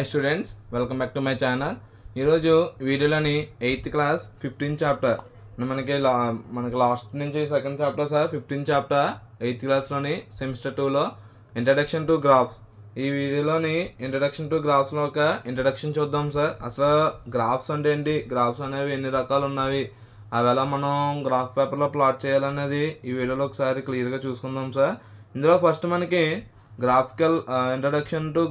Hi students, welcome back to my channel. ఈరోజు వీడియోలోని 8th class 15th chapter మనకి last నుంచి second chapter sir 15th chapter 8th క్లాస్లోని semester 2లో introduction to graphs. ఈ వీడియోలోని ఇంట్రడక్షన్ టు గ్రాఫ్స్లో ఒక ఇంట్రడక్షన్ చూద్దాం సార్. అసలు గ్రాఫ్స్ అంటే ఏంటి, గ్రాఫ్స్ అనేవి ఎన్ని రకాలు ఉన్నవి, అవి ఎలా మనం గ్రాఫ్ పేపర్లో ప్లాట్ చేయాలనేది ఈ వీడియోలో ఒకసారి క్లియర్గా చూసుకుందాం సార్. ఇందులో ఫస్ట్ మనకి graphical introduction to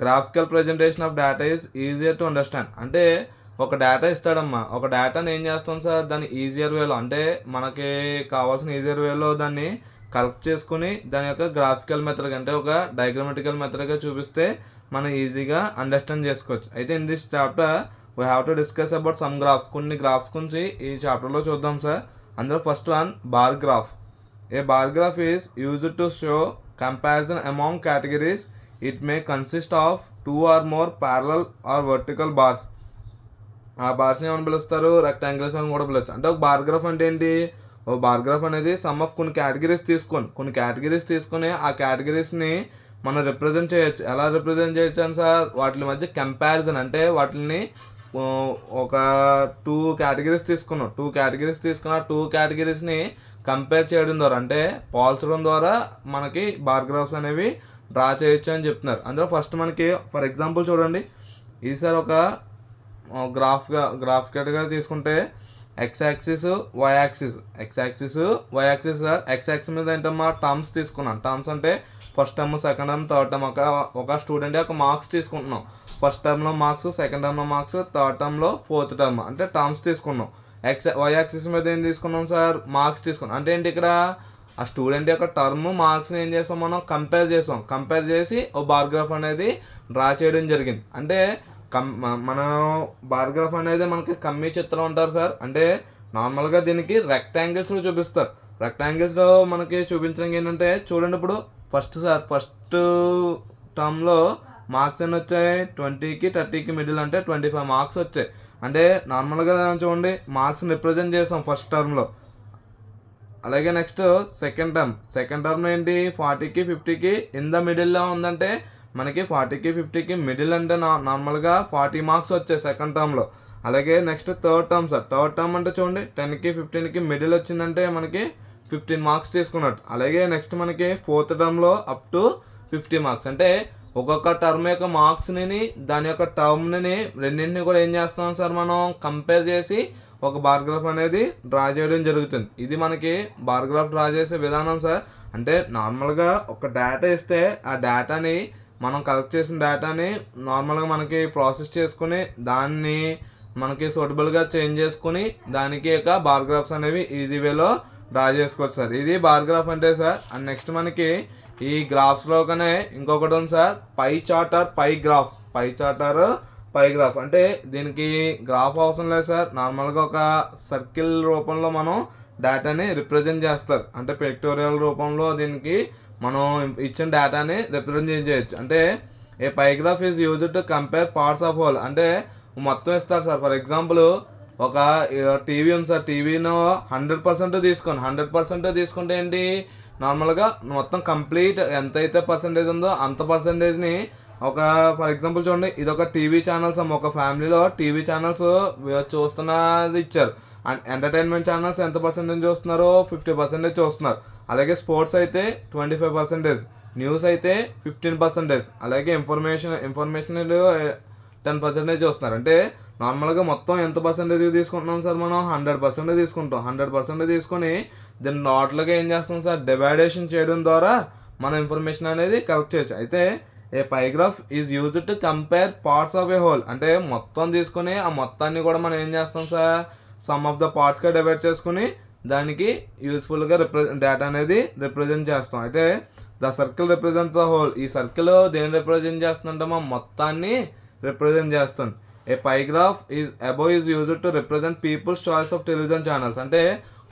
graphical presentation of data is easier to understand. అంటే ఒక డేటా ఇస్తాడమ్మా, ఒక డేటాని ఏం చేస్తాం సార్, దాన్ని ఈజియర్ వేలో అంటే మనకి కావాల్సిన ఈజియర్ వేలో దాన్ని కలెక్ట్ చేసుకుని దాని యొక్క గ్రాఫికల్ మెథడ్ అంటే ఒక డయాగ్రామటికల్ మెథడ్గా చూపిస్తే మనం ఈజీగా అండర్స్టాండ్ చేసుకోవచ్చు. అయితే in this chapter we have to discuss about some graphs. కొన్ని గ్రాఫ్స్ గురించి ఈ చాప్టర్లో చూద్దాం సార్. అందులో first one bar graph. A bar graph is used to show comparison among categories. It may consist of two or more parallel or vertical bars. ఆ బార్స్ని ఏమని పిలుస్తారు, rectangles అని కూడా పిలవచ్చు. అంటే ఒక బార్ గ్రాఫ్ అంటే ఏంటి, ఒక బార్ గ్రాఫ్ అనేది సమ్ ఆఫ్ కొన్ని కేటగిరీస్ తీసుకొని ఆ కేటగిరీస్ని మనం రిప్రజెంట్ చేయొచ్చు. ఎలా రిప్రజెంట్ చేయొచ్చు అని సార్, వాటి మధ్య కంపారిజన్ అంటే వాటిని ఒక టూ కేటగిరీస్ తీసుకున్న టూ కేటగిరీస్ని కంపేర్ చేయడం ద్వారా అంటే పోల్చడం ద్వారా మనకి బార్ గ్రాఫ్స్ అనేవి డ్రా చేయొచ్చు అని చెప్తున్నారు. అందులో ఫస్ట్ మనకి ఫర్ ఎగ్జాంపుల్ చూడండి, ఈసారి ఒక గ్రాఫికల్గా తీసుకుంటే X axis Y axis sir. X axis మీద ఏంటమ్మా టర్మ్స్ తీసుకున్నాం. టర్మ్స్ అంటే first term, second term, third term. ఒక స్టూడెంట్ ఒక మార్క్స్ తీసుకుంటున్నాం. ఫస్ట్ టర్మ్లో మార్క్స్, సెకండ్ టర్మ్లో మార్క్స్, థర్డ్ టర్మ్లో ఫోర్త్ టర్మ్ అంటే టర్మ్స్ తీసుకున్నాం. వై యాక్సిస్ మీద ఏం తీసుకున్నాం సార్, మార్క్స్ తీసుకున్నాం. అంటే ఏంటి, ఇక్కడ ఆ స్టూడెంట్ యొక్క టర్మ్ మార్క్స్ని ఏం చేస్తాం మనం కంపేర్ చేసి ఓ బార్గ్రాఫ్ అనేది డ్రా చేయడం జరిగింది. అంటే మనం బార్గ్రాఫ్ అనేది మనకి కమ్మీ చిత్రం అంటారు సార్. అంటే నార్మల్గా దీనికి రెక్టాంగిల్స్లో చూపిస్తారు. రెక్టాంగిల్స్లో మనకి చూపించడానికి ఏంటంటే చూడండి, ఇప్పుడు ఫస్ట్ టర్మ్లో మార్క్స్ ఎన్ని వచ్చాయి, 20కి 30కి మిడిల్ అంటే 25 మార్క్స్ వచ్చాయి. అంటే నార్మల్గా చూడండి మార్క్స్ని రిప్రజెంట్ చేస్తాం ఫస్ట్ టర్మ్లో. అలాగే నెక్స్ట్ సెకండ్ టర్మ్ ఏంటి, 40కి 50కి ఇన్ ద మిడిల్లో ఉందంటే మనకి 40కి 50కి మిడిల్ అంటే నార్మల్గా 40 మార్క్స్ వచ్చాయి సెకండ్ టర్మ్లో. అలాగే నెక్స్ట్ థర్డ్ టర్మ్ అంటే చూడండి 10కి 15కి మిడిల్ వచ్చిందంటే మనకి 15 మార్క్స్ తీసుకున్నట్టు. అలాగే నెక్స్ట్ మనకి ఫోర్త్ టర్మ్లో అప్ టు 50 మార్క్స్. అంటే ఒక్కొక్క టర్మ్ యొక్క మార్క్స్ని దాని యొక్క టర్మ్ని రెండింటిని కూడా ఏం చేస్తున్నాం సార్, మనం కంపేర్ చేసి ఒక బార్గ్రాఫ్ అనేది డ్రా చేయడం జరుగుతుంది. ఇది మనకి బార్గ్రాఫ్ డ్రా చేసే విధానం సార్. అంటే నార్మల్గా ఒక డేటా ఇస్తే ఆ డేటాని మనం కలెక్ట్ చేసిన డేటాని నార్మల్గా మనకి ప్రాసెస్ చేసుకుని దాన్ని మనకి సూటబుల్గా చేంజ్ చేసుకుని దానికి ఒక బార్గ్రాఫ్స్ అనేవి ఈజీ వేలో డ్రా చేసుకోవచ్చు సార్. ఇది బార్గ్రాఫ్ అంటే సార్. అండ్ నెక్స్ట్ మనకి ఈ గ్రాఫ్స్లోనే ఇంకొకటి ఉంది సార్, పై గ్రాఫ్. అంటే దీనికి గ్రాఫ్ అవసరం లేదు సార్. నార్మల్గా ఒక సర్కిల్ రూపంలో మనం డేటాని రిప్రజెంట్ చేస్తారు. అంటే పిక్టోరియల్ రూపంలో దీనికి మనం ఇచ్చిన డేటాని రిప్రజెంట్ చేయొచ్చు. అంటే a pie graph is used to compare parts of whole. అంటే మొత్తం ఇస్తారు సార్. ఫర్ ఎగ్జాంపుల్ ఒక టీవీ ఉంది సార్, టీవీను 100% తీసుకోండి. 100% తీసుకుంటే ఏంటి, నార్మల్గా మొత్తం కంప్లీట్ ఎంతైతే పర్సంటేజ్ ఉందో అంత పర్సంటేజ్ని ఒక ఫర్ ఎగ్జాంపుల్ చూడండి, ఇది ఒక టీవీ ఛానల్స్ అమ్మ, ఒక ఫ్యామిలీలో టీవీ ఛానల్స్ చూస్తున్నది ఇచ్చారు. అండ్ ఎంటర్టైన్మెంట్ ఛానల్స్ ఎంత పర్సెంటేజ్ చూస్తున్నారు, 50% చూస్తున్నారు. అలాగే స్పోర్ట్స్ అయితే 25%, న్యూస్ అయితే 15%, అలాగే ఇన్ఫర్మేషన్ 10% చూస్తున్నారు. అంటే నార్మల్గా మొత్తం ఎంత పర్సెంటేజ్ తీసుకుంటున్నాం సార్, మనం 100% తీసుకుంటాం. 100% తీసుకొని దీన్ని నోట్లుగా ఏం చేస్తాం సార్, డివైడేషన్ చేయడం ద్వారా మన ఇన్ఫర్మేషన్ అనేది కలెక్ట్ చేయొచ్చు. అయితే a pie graph is used to compare parts of a whole. అంటే మొత్తం తీసుకుని ఆ మొత్తాన్ని కూడా మనం ఏం చేస్తాం సార్, సమ్ ఆఫ్ ద పార్ట్స్గా డివైడ్ చేసుకుని దానికి యూస్ఫుల్గా డేటా అనేది రిప్రజెంట్ చేస్తాం. అయితే the circle represents the whole. ఈ సర్కిల్ దేని రిప్రజెంట్ చేస్తుందంటే మా మొత్తాన్ని రిప్రజెంట్ చేస్తుంది. A pie graph is used to represent peoples choice of television channels. అంటే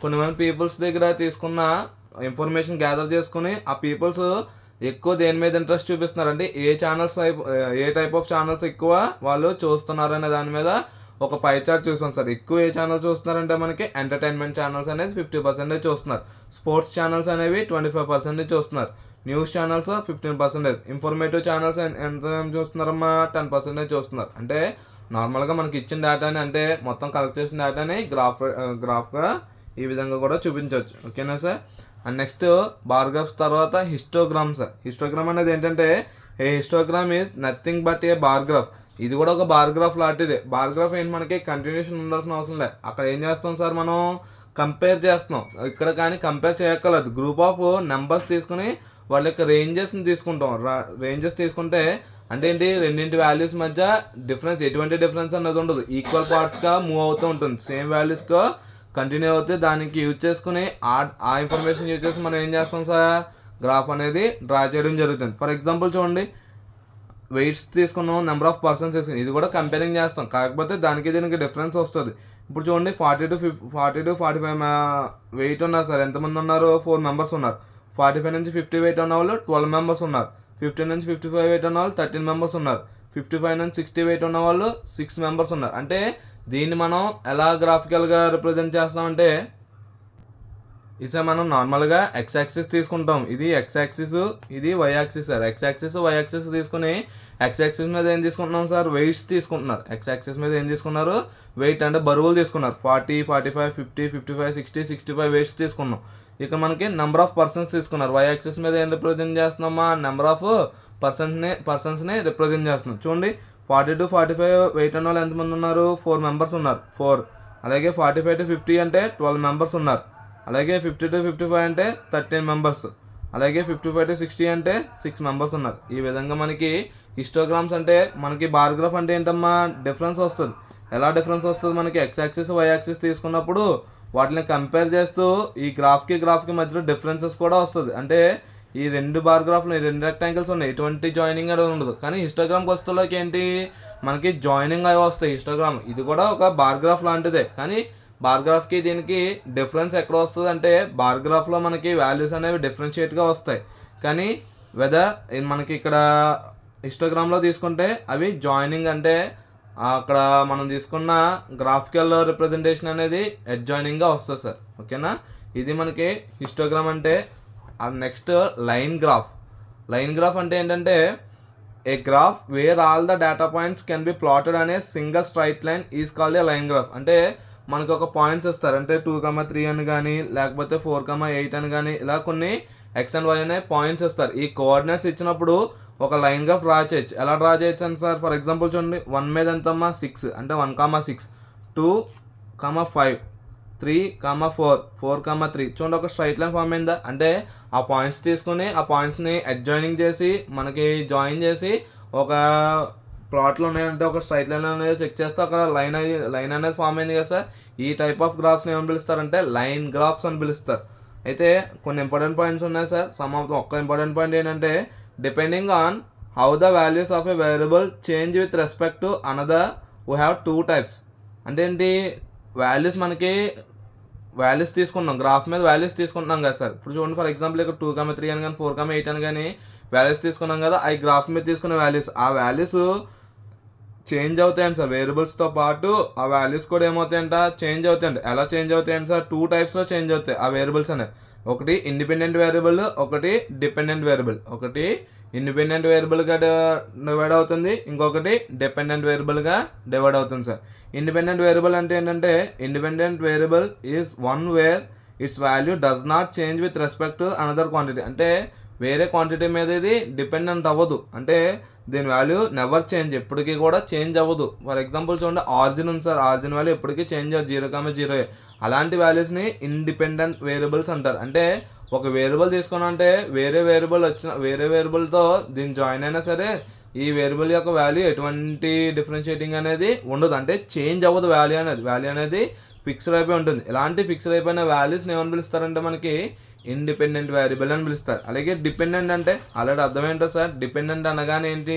కొంతమంది పీపుల్స్ దగ్గర తీసుకున్న ఇన్ఫర్మేషన్ గ్యాదర్ చేసుకుని ఆ పీపుల్స్ ఎక్కువ దేని మీద ఇంట్రెస్ట్ చూపిస్తున్నారు, అంటే ఏ టైప్ ఆఫ్ ఛానల్స్ ఎక్కువ వాళ్ళు చూస్తున్నారు అనే దాని మీద ఒక పై చార్ట్ చూస్తాం సార్. ఎక్కువ ఏ ఛానల్ చూస్తున్నారంటే మనకి ఎంటర్టైన్మెంట్ ఛానల్స్ అనేది 50% చూస్తున్నారు. స్పోర్ట్స్ ఛానల్స్ అనేవి 25% చూస్తున్నారు. న్యూస్ ఛానల్స్ 15%, ఇన్ఫర్మేటివ్ ఛానల్స్ ఎంత చూస్తున్నారమ్మా 10% చూస్తున్నారు. అంటే నార్మల్గా మనకి ఇచ్చిన డేటాని అంటే మొత్తం కలెక్ట్ చేసిన డేటాని గ్రాఫ్గా ఈ విధంగా కూడా చూపించవచ్చు. ఓకేనా sir. And next bar graphs తర్వాత హిస్టోగ్రామ్ సార్. హిస్టోగ్రామ్ అనేది ఏంటంటే a histogram is nothing but a bar graph. ఇది కూడా ఒక బార్ గ్రాఫ్ లాంటిదే. బార్ గ్రాఫ్ ఏంటి, మనకి కంటిన్యూషన్ ఉండాల్సిన అవసరం లేదు. అక్కడ ఏం చేస్తాం సార్, మనం కంపేర్ చేస్తున్నాం. ఇక్కడ కానీ కంపేర్ చేయక్కర్లేదు. గ్రూప్ ఆఫ్ నెంబర్స్ తీసుకుని వాళ్ళ యొక్క రేంజెస్ని తీసుకుంటాం. రేంజెస్ తీసుకుంటే అంటే ఏంటి, రెండింటి వాల్యూస్ మధ్య డిఫరెన్స్, ఎటువంటి డిఫరెన్స్ అనేది ఉండదు. ఈక్వల్ పార్ట్స్గా మూవ్ అవుతూ ఉంటుంది. సేమ్ వాల్యూస్గా కంటిన్యూ అవుతే దానికి యూజ్ చేసుకుని ఆ ఇన్ఫర్మేషన్ యూజ్ చేసి మనం ఏం చేస్తాం సార్, గ్రాఫ్ అనేది డ్రా చేయడం జరుగుతుంది. ఫర్ ఎగ్జాంపుల్ చూడండి, వెయిట్స్ తీసుకున్నాం, నెంబర్ ఆఫ్ పర్సన్స్ తీసుకున్నాం. ఇది కూడా కంపేరింగ్ చేస్తాం, కాకపోతే దానికి దీనికి డిఫరెన్స్ వస్తుంది. ఇప్పుడు చూడండి 40 to 45 వెయిట్ ఉన్నారు సార్. ఎంతమంది ఉన్నారు, 4 మెంబర్స్ ఉన్నారు. 45 నుంచి 50 వెయిట్ ఉన్న వాళ్ళు 12 మెంబర్స్ ఉన్నారు. 50 నుంచి 55 వెయిట్ ఉన్న వాళ్ళు 13 మెంబర్స్ ఉన్నారు. 55 నుంచి 60 వెయిట్ ఉన్న వాళ్ళు 6 మెంబర్స్ ఉన్నారు. అంటే దీన్ని మనం ఎలా గ్రాఫికల్గా రిప్రజెంట్ చేస్తామంటే, ఇసే మనం నార్మల్గా ఎక్స్ యాక్సిస్ తీసుకుంటాం. ఇది ఎక్స్ యాక్సిస్, ఇది Y axis sir. X axis Y axis తీసుకుని ఎక్స్ యాక్సిస్ మీద ఏం తీసుకుంటున్నాం సార్, వెయిట్స్ తీసుకుంటున్నారు. ఎక్స్ యాక్సిస్ మీద ఏం తీసుకున్నారు, వెయిట్ అంటే బరువులు తీసుకున్నారు. 40, 45, 50, 55, 60, 65 వెయిట్స్ తీసుకున్నాం. ఇక మనకి నెంబర్ ఆఫ్ పర్సన్స్ తీసుకున్నారు. వై యాక్సిస్ మీద ఏం రిప్రజెంట్ చేస్తున్నామా, నెంబర్ ఆఫ్ పర్సన్స్ని రిప్రజెంట్ చేస్తున్నాం. చూడండి 40 to 45 వెయిట్ అన్న వాళ్ళు ఎంతమంది ఉన్నారు, 4 మెంబర్స్ ఉన్నారు. 4. అలాగే 45 to 50 అంటే 12 మెంబర్స్ ఉన్నారు. అలాగే 50 to 55 అంటే 13 మెంబర్స్. అలాగే 55 to 60 అంటే 6 మెంబర్స్ ఉన్నారు. ఈ విధంగా మనకి హిస్టోగ్రామ్స్ అంటే మనకి బార్ గ్రాఫ్ అంటే ఏంటమ్మా, డిఫరెన్స్ వస్తుంది. ఎలా డిఫరెన్స్ వస్తుంది, మనకి ఎక్స్ యాక్సిస్ వై యాక్సిస్ తీసుకున్నప్పుడు వాటిని కంపేర్ చేస్తూ ఈ గ్రాఫ్కి మధ్యలో డిఫరెన్సెస్ కూడా వస్తుంది. అంటే ఈ రెండు బార్ గ్రాఫ్లు, ఈ రెండు రెక్టాంగిల్స్ ఉన్నాయి, ఎటువంటి జాయినింగ్ అనేది ఉండదు. కానీ హిస్టోగ్రామ్కి వస్తులోకి ఏంటి, మనకి జాయినింగ్ అవి వస్తాయి. హిస్టోగ్రామ్ ఇది కూడా ఒక బార్ గ్రాఫ్ లాంటిదే. కానీ బార్ గ్రాఫ్కి దీనికి డిఫరెన్స్ ఎక్కడ వస్తుంది అంటే, బార్ గ్రాఫ్లో మనకి వాల్యూస్ అనేవి డిఫరెన్షియేట్గా వస్తాయి. కానీ వెదర్ మనకి ఇక్కడ హిస్టోగ్రామ్లో తీసుకుంటే అవి జాయినింగ్, అంటే అక్కడ మనం తీసుకున్న గ్రాఫికల్ రిప్రజెంటేషన్ అనేది అడ్జాయినింగ్గా వస్తుంది సార్. ఓకేనా. ఇది మనకి హిస్టోగ్రామ్ అంటే. Next line graph. Line graph అంటే ఏంటంటే a graph where all the data points can be plotted on a single straight line is called a line graph. అంటే మనకు ఒక పాయింట్స్ ఇస్తారు, అంటే 2,3 అని కానీ, లేకపోతే 4,8 అని కానీ, ఇలా కొన్ని ఎక్స్ అండ్ వై అనే పాయింట్స్ ఇస్తారు. ఈ కోఆర్డినేట్స్ ఇచ్చినప్పుడు ఒక లైన్ గ్రాఫ్ డ్రా చేయొచ్చు. ఎలా డ్రా చేయొచ్చు అని సార్, ఫర్ ఎగ్జాంపుల్ చూడండి 1 మీద ఎంతమ్మా 6, అంటే 1,6, 2,5, 3,4, 4,3. చూడండి ఒక స్ట్రైట్ లైన్ ఫామ్ అయిందా. అంటే ఆ పాయింట్స్ తీసుకుని ఆ పాయింట్స్ని అడ్జాయినింగ్ చేసి మనకి జాయిన్ చేసి ఒక ప్లాట్లు ఉన్నాయంటే ఒక స్ట్రైట్ లైన్ అనేది చెక్ చేస్తే అక్కడ లైన్ అనేది ఫామ్ అయింది కదా సార్. ఈ టైప్ ఆఫ్ గ్రాఫ్స్ని ఏమని పిలుస్తారంటే లైన్ గ్రాఫ్స్ అని పిలుస్తారు. అయితే కొన్ని ఇంపార్టెంట్ పాయింట్స్ ఉన్నాయి సార్. సమ్ ఆఫ్ ద ఒక్క ఇంపార్టెంట్ పాయింట్ ఏంటంటే, depending on how the values of a variable change with respect to another we have 2 types. అంటే ఏంటి, వాల్యూస్ మనకి వాల్యూస్ తీసుకున్నాం, గ్రాఫ్ మీద వాల్యూస్ తీసుకుంటున్నాం కదా సార్. ఇప్పుడు చూడండి ఫర్ ఎగ్జాంపుల్ ఇక్కడ 2,3 అని కానీ 4,8 అని కానీ వాల్యూస్ తీసుకున్నాం కదా. ఆ గ్రాఫ్ మీద తీసుకున్న వాల్యూస్, ఆ వాల్యూస్ చేంజ్ అవుతాయండి సార్. వేరియబుల్స్తో పాటు ఆ వాల్యూస్ కూడా ఏమవుతాయంట, చేంజ్ అవుతాయండి. ఎలా చేంజ్ అవుతాయండి సార్, 2 టైప్స్లో చేంజ్ అవుతాయి ఆ వేరియబుల్స్ అనేవి. ఒకటి ఇండిపెండెంట్ వేరియబుల్, ఒకటి డిపెండెంట్ వేరియబుల్. ఒకటి ఇండిపెండెంట్ వేరియబుల్గా డివైడ్ అవుతుంది, ఇంకొకటి డిపెండెంట్ వేరియబుల్గా డివైడ్ అవుతుంది సార్. ఇండిపెండెంట్ వేరియబుల్ అంటే ఏంటంటే, independent variable is one where it's value does not change with respect to another quantity. అంటే వేరే క్వాంటిటీ మీద ఇది డిపెండెంట్ అవ్వదు. అంటే దీని వాల్యూ నెవర్ చేంజ్, ఎప్పటికీ కూడా చేంజ్ అవ్వదు. ఫర్ ఎగ్జాంపుల్ చూడండి ఆరిజిన్ ఉంది సార్, ఆరిజిన్ వాల్యూ ఎప్పటికీ చేంజ్ అవ్వదు, 0,0. అలాంటి వాల్యూస్ని ఇండిపెండెంట్ వేరియబుల్స్ అంటారు. అంటే ఒక వేరియబుల్ తీసుకున్నా అంటే వేరే వేరియబుల్తో దీన్ని జాయిన్ అయినా సరే ఈ వేరియబుల్ యొక్క వాల్యూ ఎటువంటి డిఫరెన్షియేటింగ్ అనేది ఉండదు. అంటే చేంజ్ అవ్వదు వాల్యూ అనేది ఫిక్స్డ్ అయిపోయి ఉంటుంది. ఇలాంటి ఫిక్స్డ్ అయిపోయిన వాల్యూస్ని ఏమని పిలుస్తారంటే మనకి ఇండిపెండెంట్ వేరియబుల్ అని పిలుస్తారు. అలాగే డిపెండెంట్ అంటే ఆల్రెడీ అర్థమేంటో సార్, డిపెండెంట్ అనగానే ఏంటి,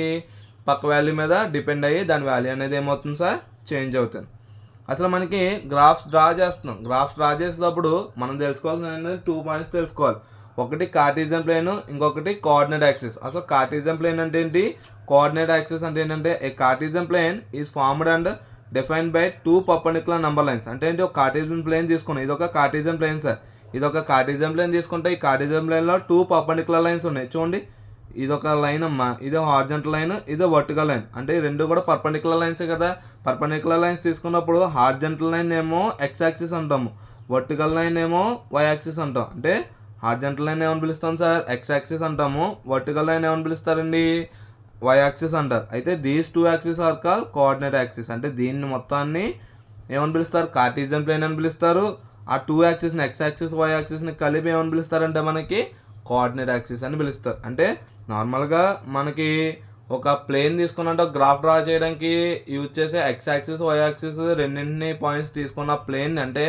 పక్క వాల్యూ మీద డిపెండ్ అయ్యి దాని వాల్యూ అనేది ఏమవుతుంది సార్, చేంజ్ అవుతుంది. అసలు మనకి గ్రాఫ్స్ డ్రా చేస్తున్నాం. గ్రాఫ్స్ డ్రా చేసేటప్పుడు మనం తెలుసుకోవాల్సిన 2 పాయింట్స్ తెలుసుకోవాలి. ఒకటి కార్టీజియన్ ప్లేన్, ఇంకొకటి కోఆర్డినేట్ యాక్సిస్. అసలు కార్టీజియన్ ప్లేన్ అంటే ఏంటి, కోఆర్డినేట్ యాక్సిస్ అంటే ఏంటంటే a Cartesian plane is formed and defined by 2 perpendicular number lines. అంటే ఏంటి, ఒక కార్టీజియన్ ప్లేన్ తీసుకున్నాం, ఇది ఒక కార్టీజియన్ ప్లేన్ సార్. ఇది ఒక కార్టీజియన్ ప్లేన్ తీసుకుంటే ఈ కార్టీజియన్ ప్లేన్లో 2 పర్పెండిక్యులర్ లైన్స్ ఉన్నాయి చూడండి. ఇది ఒక లైన్ అమ్మా, ఇది హార్జెంటల్ లైన్, ఇది వర్టికల్ లైన్. అంటే ఈ రెండు కూడా పర్పెండిక్యులర్ లైన్సే కదా. పర్పెండిక్యులర్ లైన్స్ తీసుకున్నప్పుడు హార్జెంటల్ లైన్ ఏమో ఎక్స్ యాక్సిస్ అంటాము, వర్టికల్ లైన్ ఏమో వై యాక్సిస్ అంటాం. అంటే హార్జెంటల్ లైన్ ఏమని పిలుస్తాం సార్, ఎక్స్ యాక్సిస్ అంటాము. వర్టికల్ లైన్ ఏమని పిలుస్తారండి, వై యాక్సిస్ అంటారు. అయితే these 2 axis are call coordinate axis. అంటే దీన్ని మొత్తాన్ని ఏమని పిలుస్తారు, కార్టీజియన్ ప్లేన్ అని పిలుస్తారు. ఆ 2 యాక్సిస్ని ఎక్స్ యాక్సిస్ వై యాక్సిస్ని కలిపి ఏమని పిలుస్తారంటే మనకి కోఆర్డినేట్ యాక్సిస్ అని పిలుస్తారు. అంటే నార్మల్గా మనకి ఒక ప్లేన్ తీసుకున్నట్టు ఒక గ్రాఫ్ డ్రా చేయడానికి యూజ్ చేసే ఎక్స్ యాక్సిస్ వై యాక్సిస్ రెండింటిని పాయింట్స్ తీసుకున్న ప్లేన్ అంటే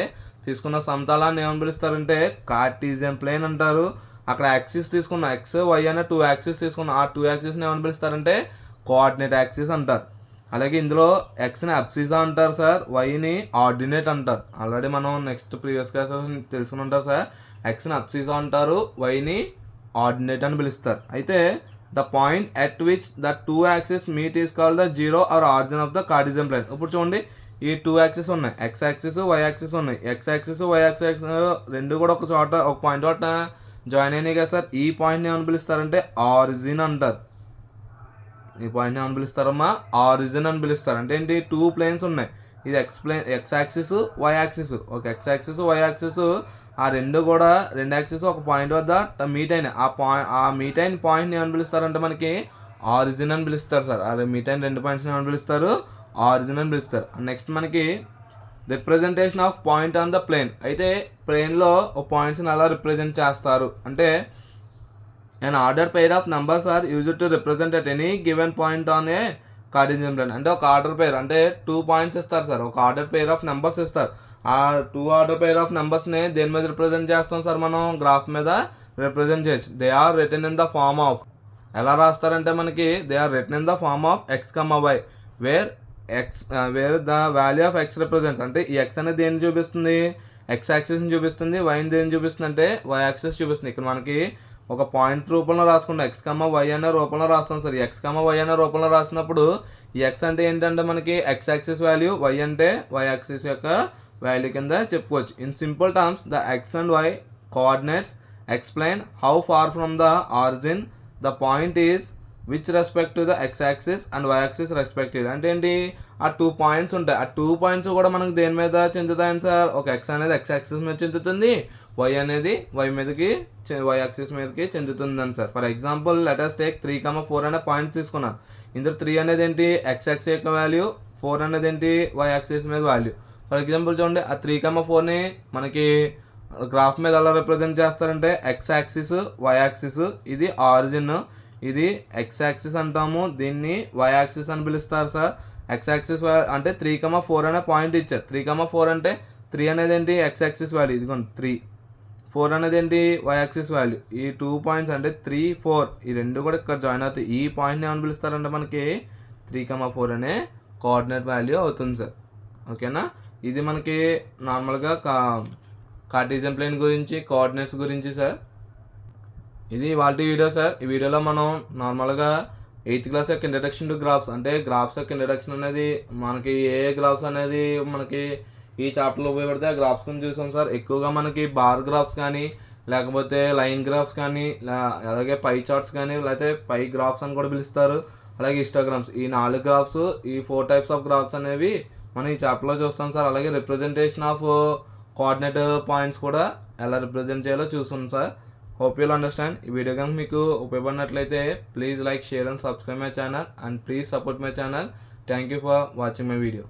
తీసుకున్న సమతలాన్ని ఏమని పిలుస్తారంటే కార్టీజియన్ ప్లేన్ అంటారు. అక్కడ యాక్సిస్ తీసుకున్న ఎక్స్ వై అనే 2 యాక్సిస్ తీసుకున్న ఆ 2 యాక్సిస్ని ఏమని పిలుస్తారంటే కోఆర్డినేట్ యాక్సిస్ అంటారు. అలాగే ఇందులో ఎక్స్ని అబ్సిసా అంటారు సార్, వైని ఆర్డినేట్ అంటారు. ఆల్రెడీ మనం నెక్స్ట్ ప్రీవియస్ క్లాసెస్ తెలుసుకుని ఉంటారు సార్. ఎక్స్ని అబ్సిసా అంటారు, వైని ఆర్డినేట్ అని పిలుస్తారు. అయితే the point at which the 2 axis meet is called the zero or origin of the Cartesian plane. ఇప్పుడు చూడండి ఈ 2 యాక్సిస్ ఉన్నాయి, ఎక్స్ యాక్సిస్ వై యాక్సిస్ ఉన్నాయి. ఎక్స్ యాక్సిస్ వై యాక్సిస్ రెండు కూడా ఒక చోట ఒక పాయింట్ తోట జాయిన్ అయినాయి కదా సార్. ఈ పాయింట్ని ఏమని పిలుస్తారంటే ఆరిజిన్ అంటారు. ఈ పాయింట్ని ఏమని పిలుస్తారమ్మా, ఆరిజిన్ అని పిలుస్తారు. అంటే ఏంటి, 2 ప్లేన్స్ ఉన్నాయి, ఇది ఎక్స్ యాక్సిస్ వై యాక్సిస్. ఒక ఎక్స్ యాక్సిస్ వై యాక్సిస్ ఆ రెండు యాక్సిస్ ఒక పాయింట్ వద్ద మీట్ అయినాయి. ఆ మీట్ అయిన పాయింట్ని ఏమని పిలుస్తారంటే మనకి ఆరిజిన్ అని పిలుస్తారు సార్. ఆ మీట్ అయిన 2 పాయింట్స్ని ఏమని పిలుస్తారు, ఆరిజిన్ అని పిలుస్తారు. నెక్స్ట్ మనకి representation of point on the plane. అయితే ప్లేన్లో ఒక పాయింట్స్ని అలా రిప్రజెంట్ చేస్తారు అంటే an ordered pair of numbers are used to represent at any given point on a Cartesian plane. అంటే ఒక ఆర్డర్ పేర్ అంటే 2 పాయింట్స్ ఇస్తారు సార్, ఒక ఆర్డర్ పేర్ ఆఫ్ నెంబర్స్ ఇస్తారు. ఆ 2 ఆర్డర్ పేర్ ఆఫ్ నెంబర్స్ని దేని మీద రిప్రజెంట్ చేస్తాం సార్, మనం గ్రాఫ్ మీద రిప్రజెంట్ చేయొచ్చు. They are written in the form of, ఎలా రాస్తారంటే మనకి they are written in the form of X comma Y where the value of X represents. అంటే ఈ ఎక్స్ అనేది దేన్ని చూపిస్తుంది, ఎక్స్ యాక్సిస్ని చూపిస్తుంది. వైని దేన్ని చూపిస్తుంది అంటే వై యాక్సిస్ చూపిస్తుంది. ఇక్కడ మనకి ఒక పాయింట్ రూపంలో రాసుకుంటాం, ఎక్స్ కమా వై అనే రూపంలో రాస్తాం సార్. ఎక్స్ కమా వై అనే రూపంలో రాసినప్పుడు ఈ ఎక్స్ అంటే ఏంటంటే మనకి ఎక్స్ యాక్సిస్ వాల్యూ, వై అంటే వై యాక్సిస్ యొక్క వాల్యూ కింద చెప్పుకోవచ్చు. In simple terms the X and Y coordinates explain how far from the origin the point is which respect to the X axis and Y axis respective. అంటే ఏంటి, ఆ 2 points ఉంటాయి, ఆ 2 points కూడా మనకు దేని మీద చెందుతాయండి సార్, ఒక ఎక్స్ అనేది ఎక్స్ యాక్సిస్ మీద చెందుతుంది, వై అనేది వై యాక్సిస్ మీదకి చెందుతుందని sir. For example let us take 3,4 అనే పాయింట్స్ తీసుకున్నాం. ఇందులో 3 అనేది ఏంటి ఎక్స్ యాక్సిస్ యొక్క వాల్యూ, 4 అనేది ఏంటి వై యాక్సిస్ మీద వాల్యూ. ఫర్ ఎగ్జాంపుల్ చూడండి ఆ 3,4ని మనకి గ్రాఫ్ మీద ఎలా రిప్రజెంట్ చేస్తారంటే ఎక్స్ యాక్సిస్ వై యాక్సిస్, ఇది ఆరిజిన్, ఇది ఎక్స్ యాక్సిస్ అంటాము, దీన్ని వై యాక్సిస్ అని పిలుస్తారు సార్. ఎక్స్ యాక్సిస్ అంటే 3,4 అనే పాయింట్ ఇచ్చారు. 3,4 అంటే 3 అనేది ఏంటి ఎక్స్ యాక్సిస్ వాల్యూ, ఇదిగోండి 3, 4 అనేది ఏంటి వై యాక్సిస్ వాల్యూ. ఈ 2 పాయింట్స్ అంటే 3, 4 ఈ రెండు కూడా ఇక్కడ జాయిన్ అవుతాయి. ఈ పాయింట్ని ఏమని పిలుస్తారంటే మనకి 3,4 అనే కోఆర్డినేట్ వాల్యూ అవుతుంది సార్. ఓకేనా, ఇది మనకి నార్మల్గా కార్టీజియన్ ప్లేన్ గురించి కోఆర్డినేట్స్ గురించి సార్. ఇది వాటి వీడియో సార్. ఈ వీడియోలో మనం నార్మల్గా 8th క్లాస్ యొక్క ఇంట్రడక్షన్ టు గ్రాఫ్స్, అంటే గ్రాఫ్స్ యొక్క ఇంట్రడక్షన్ అనేది మనకి ఏ గ్రాఫ్స్ అనేది మనకి ఈ చాప్టర్లో ఉపయోగపడితే ఆ గ్రాఫ్స్ గురించి చూసాం సార్. ఎక్కువగా మనకి బార్ గ్రాఫ్స్ కానీ లేకపోతే లైన్ గ్రాఫ్స్ కానీ అలాగే పై చార్ట్స్ కానీ లేకపోతే పై గ్రాఫ్స్ అని కూడా పిలుస్తారు. అలాగే హిస్టోగ్రామ్స్, ఈ 4 గ్రాఫ్స్, ఈ 4 టైప్స్ ఆఫ్ గ్రాఫ్స్ అనేవి మనం ఈ చాప్టర్లో చూస్తాం సార్. అలాగే రిప్రజెంటేషన్ ఆఫ్ కోఆర్డినేట్ పాయింట్స్ కూడా ఎలా రిప్రజెంట్ చేయాలో చూస్తాం సార్. Hope you'll understand. ఈ వీడియో కనుక మీకు ఉపయోగపడినట్లయితే please like, share and subscribe my channel and please support my channel. Thank you for watching my video.